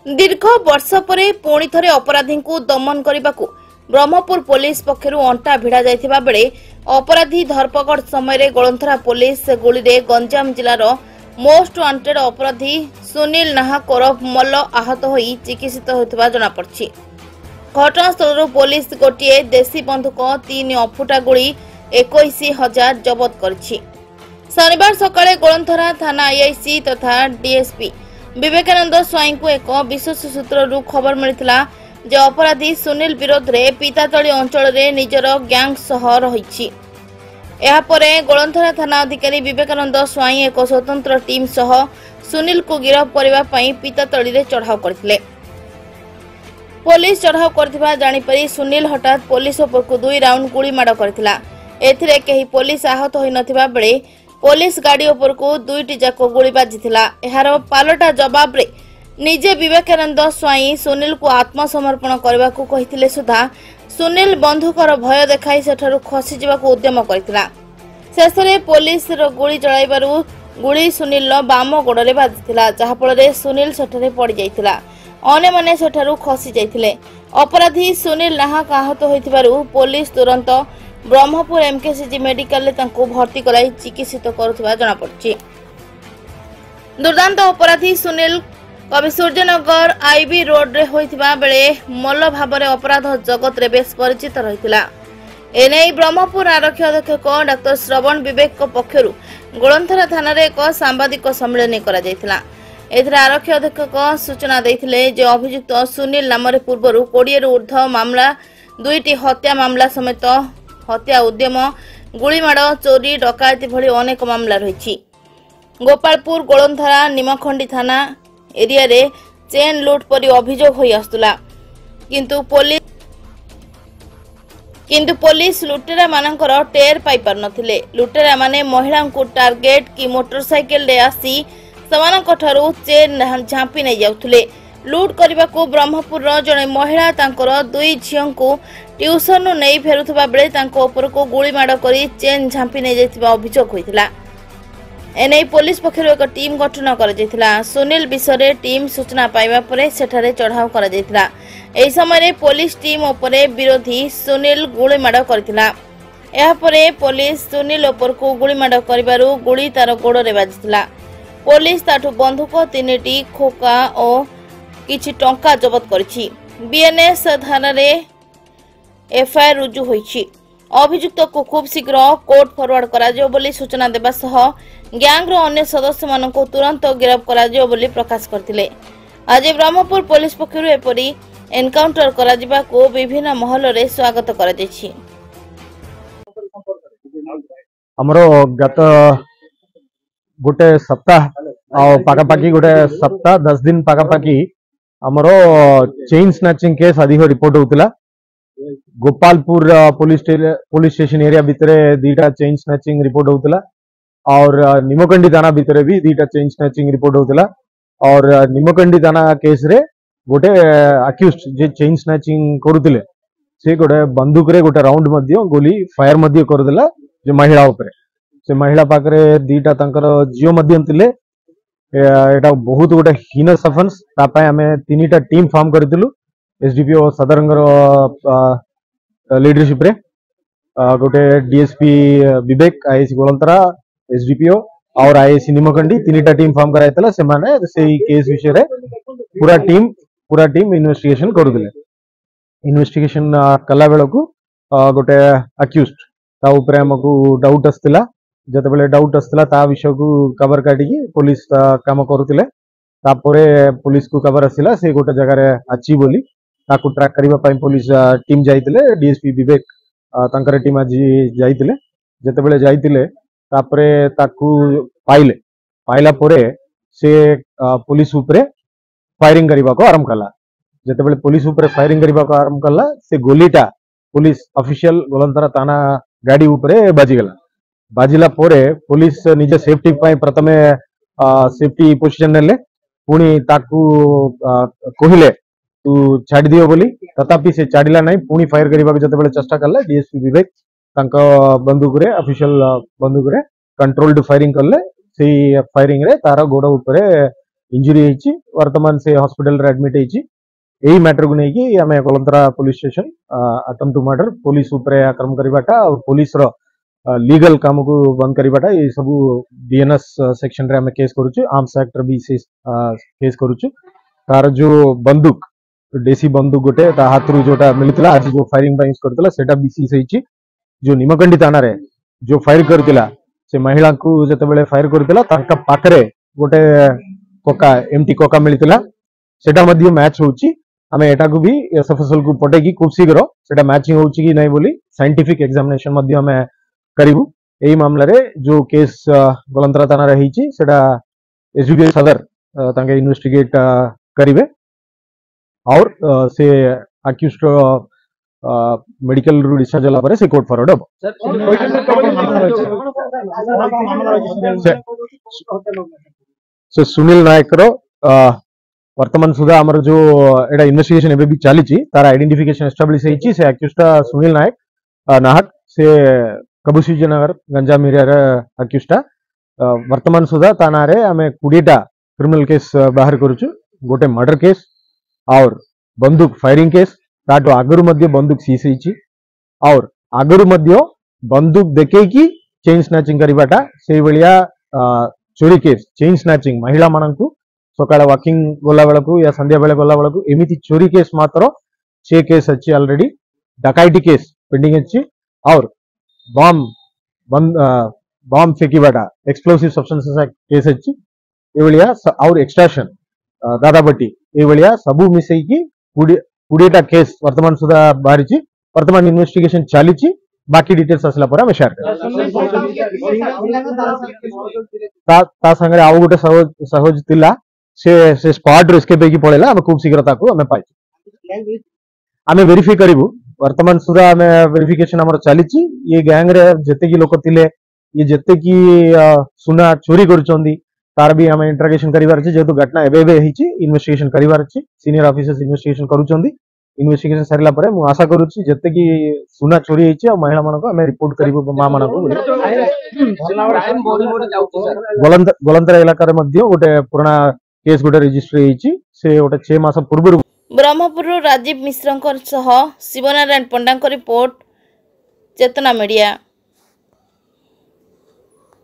दीर्घ वर्ष पर पुणी थे अपराधी को दमन करने को ब्रह्मपुर पुलिस पक्षर अंटा भिड़ा जाइथिबा बेले अपराधी धरपकड़ समय गोलंथरा पुलिस गुली रे गंजाम जिलार मोस्ट वांटेड अपराधी सुनील नाहक ओरफ मल्ल आहत होई चिकित्सित होता जनापड़ी। घटनास्थल पुलिस गोटे देशी बंधुक 3 अफुटा गुली 21,000 जबत करिछि। शनिवार सकाळे गोलंथरा थाना आईआईसी तथा डीएसपी विवेकानंद स्वाई को एक विशेष सूत्रु खबर मिलता जे अपराधी सुनील विरोध में पितातली अंचल में निजर गैंग सह रही। गोलंथरा थाना अधिकारी विवेकानंद स्वाई एक स्वतंत्र टीम सह सुनील को गिरफ्त करने पितातली में चढ़ाऊ करथिले। पुलिस चढ़ाऊ करथिबा जानिपारी सुनील हठात पुलिस उपरकू 2 राउंड गुली माड़ करथिला। एथिरे केही पुलिस आहत होई नथिबा बेले पुलिस गाड़ी उपरकू 2टी जाक गुली बाजिथिला। एहार पालटा जवाब रे निजे विवेकानंद स्वाई सुनील को आत्मसमर्पण करने को कहिथिले सुधा सुनील बंधुकर भय देखाई सेठारु खसी जिबाकू उद्यम करथिला। शेषरे पुलिस रो गुली चलाइबारु गुली सुनील बाम गोड़े बाजिथिला, जहा फଳରେ सुनील सेठारे पड़ी जाइथिला। अन्य माने सेठारु खसी जाइथिले। अपराधी सुनील नाहक आहत होइथिबारु पुलिस तुरंत ब्रह्मपुर एमकेसीजी मेडिकल ले तांको भर्ती कराई चिकित्सित करुथिबा जणा पड़छि। दुर्दांत अपराधी सुनील कवि सूर्यनगर आईबी रोड रे होइथिबा बेले मल्ल भाबरे अपराध जगत रे बेस परिचित रहिथिला। एने ब्रह्मपुर आरक्षी अधीक्षक डॉक्टर श्रवण विवेक पक्षरु गोलंथरा थाना रे एक सांबादिक सम्मेलन करा जायथिला। एथिरे आरक्षी अधीक्षक सूचना दैथिले जे अभियुक्त सुनील नाम रे पूर्वरु 20 रु ऊर्ध्व मामला 2टी हत्या मामला समेत हत्या उद्यम गुलीमाड़ चोरी डकायती भली अनेक मामला रही। गोपालपुर गोलंथरा निमखंडी थाना एरिया रे चेन लूट परी अभियोग होई आस्तुला, किंतु पुलिस लुटेरा मानकर टेर पाई पार नथिले। लुटेरा माने महिला को टार्गेट की मोटरसाइकिल रे आसी समानक ठारू चेन झांपी नै जाउथले। लूट करने को ब्रह्मपुर जड़े महिला तांकर 2 झील को ट्यूशन नहीं फेरुवा बेले उपर को गुली माड़ कर चेन झांपी नहीं जाइथिबा अभियोग होइथिला। एने पुलिस पक्षर एक टीम गठन करा। सुनील विषय टीम सूचना पाइबा परे सेठारे चढ़ाऊ करा जाइथिला। एही समय पुलिस टीम उपरे विरोधी सुनील गुली माड़ करथिला। एहा परे पुलिस सुनील उपर को गुली माड़ करिबारु गुली तार गोड़े बाजिथिला। पुलिस ताठू बंधुक 3टी खोका और किछि टंका जबत करिछि। बीएनएस थाना रे एफआईआर रुजु होइछि। अभियुक्त को खूब शीघ्र कोर्ट फरवर्ड करा जो बोली सूचना देबा सह गैंग रो अन्य सदस्य मानन को तुरंत गिरफ्त करा जो बोली प्रकाश करथिले। आज ब्रह्मपुर पुलिस पक्षरु एपरी एनकाउंटर करा जिबा को विभिन्न महल रे स्वागत करा दैछि। हमरो गत गोटे सप्ताह पाखापाखी गोटे सप्ताह 10 दिन पाखापाखी हमरो चेन स्नैचिंग केस अधिक रिपोर्ट होतिला। गोपालपुर पुलिस स्टेशन एरिया भितर 2टा चेन स्नैचिंग रिपोर्ट होतिला और निमकंडी थाना भितर भी 2टा चेन स्नैचिंग रिपोर्ट होतिला। और निमकंडी थाना केस रे गोटे अक्यूज्ड जे चेन स्नैचिंग करुतिले से गोटे बंदूक रे गोटे राउंड मध्य गोली फायर मध्य करदेला जे महिला उपरे। से महिला पाखरे 2टा तांकर जियो मध्यम थिले। एटा बहुत गोटे हीनस अफेंस तापाय आमे 3टा टीम फॉर्म करथिलु। एसडीपीओ सदरंगर लीडरशिप रे गोटे डीएसपी विवेक आईएसी गोलंतरा एसडीपीओ और आईएसी निमकंडी 3टा टीम फॉर्म कराइतला। से माने सेही केस विषय रे पूरा टीम इन्वेस्टिगेशन करुदिले। इन्वेस्टिगेशन कला बेला को गोटे अक्यूज्ड ता ऊपर हमकु डाउट आस्तिला। जते बेले डाउट आस्तिला ता विषय को कवर काटिकी पुलिस काम करुतिले। तापरे पुलिस को कवर आसिला से गोटे जगह रे अछि बोली ताकू ट्रैक करबा पई पुलिस टीम जाइतिले। डीएसपी विवेक तांकर टीम आज जाइतिले। जते बेले जाइतिले तापरे ताकू पाइला परे से पुलिस ऊपर फायरिंग करबा को आरंभ कला। जते बेले पुलिस ऊपर फायरिंग करबा को आरंभ कला से गोलीटा पुलिस ऑफिशियल गोलंतरा थाना गाड़ी ऊपर बाजिगला। बाजिला परे पुलिस निजे सेफ्टी पई प्रथमे सेफ्टी पोजीशन नेले पुणी ताकू कहिले तू छाड़ी दियो बोली। तथापि से छाड़िला नहीं। पुणी फायर करबा को जते बेले चेष्टा करले डीएसपी विवेक तांको बंदूक रे ऑफिशियल बंदूक रे कंट्रोल्ड फायरिंग करले। सेही फायरिंग रे तार गोड़ ऊपर इंजुरी होइछि वर्तमान से हॉस्पिटल रे एडमिट होइछि एही मैटर को नै कि हमें Kolantara police station attempt to murder police ऊपर आक्रमण करबाटा और पुलिस रो लीगल काम को बंद करबाटा ये सब बीएनएस सेक्शन रे हमें केस करूछु आर्म्स एक्ट रे भी केस करूछु तार जो बंदूक देसी बंदूक गोटे ता हाथ रु जोटा मिलतिला आज जो फायरिंग यूज करतिला सेटा भी सीज होइछि जो निमकंडी थाना रे जो फायर करतिला से महिला को जते बेले फायर करतिला ताका पाखरे गोटे कोका एमटी कोका मिलतिला सेटा मध्ये मैच होउछि हमें एटा को भी एसएफएसएल को पटे की खूब शीघ्र सेटा मैचिंग होउछि कि नै बोली साइंटिफिक एग्जामिनेशन मध्ये हमें करिवु एही मामला रे जो केस गलंतरा थाना रे हिछि सेटा एसडीपी सदर तांके इन्वेस्टिगेट करिवे और से अक्यूज्ड मेडिकल रु डिस्चार्ज होला परे से कोर्ट फॉरवर्ड हो से सुनील नायक रो वर्तमान सुधा हमर जो एडा इन्वेस्टिगेशन एबे भी चली छि तार आइडेंटिफिकेशन एस्टैब्लिश होई छि से अक्यूज्ड सुनील नायक नाहक से कबुसी नगर गंजा मिरिया रे अक्यूज्ड वर्तमान सुधा ताना रे हमें 20टा क्रिमिनल केस बाहर करूछु गोटे मर्डर केस और बंदूक फायरिंग केस ताटो आगरु मध्य बंदूक सीज होइछि और आगरु मध्य बंदूक देखे कि चेन स्नैचिंग करिबाटा सेही बलिया चोरी केस चेन स्नैचिंग महिला माननकु सकाळ वॉकिंग गोला बेलकु या संध्या बेले गोला बेलकु एमिति चोरी केस मात्र 6 केस अछि ऑलरेडी डकैती केस पेंडिंग अछि और बम फेकिबाटा एक्सप्लोसिव सब्सटेंसेस केस अछि एवलिया और एक्सट्रैक्शन दादाबट्टी एवलिया सबु मिसई की 20टा केस वर्तमान सुधा बाहरी वर्तमान इन्वेस्टिगेशन चली बाकी डिटेल्स आसला पर हम शेयर ता संगे आउ गोटे सहज तिला से स्पॉट रो एस्केप की पळेला हम खूब शीघ्र ताको हम पाइछि हमें वेरीफाई करिवु वर्तमान सुधा हमें वेरिफिकेशन हमर चली ये गैंग रे जते की लोक तिले ये जते की सुना चोरी करचोंदी तार भी हमें इंटरोगेशन करिवार अछि जेतु घटना एबे एबे हिछि इन्वेस्टिगेशन करिवार अछि सीनियर ऑफिसर्स इन्वेस्टिगेशन करूचोंदी इन्वेस्टिगेशन सरिला परे मु आशा करूछि जते की सुना चोरी हिछि और महिला मानको हमें रिपोर्ट करिवु मा मानको गोलंतरा इलाका रे मध्य गोटे पुराना केस गोटे रजिस्टर हिछि से गोटे 6 मास पूर्व ब्रह्मपुर राजीव मिश्रंकर सह शिवनारायण पंडांक रिपोर्ट चेतना मीडिया।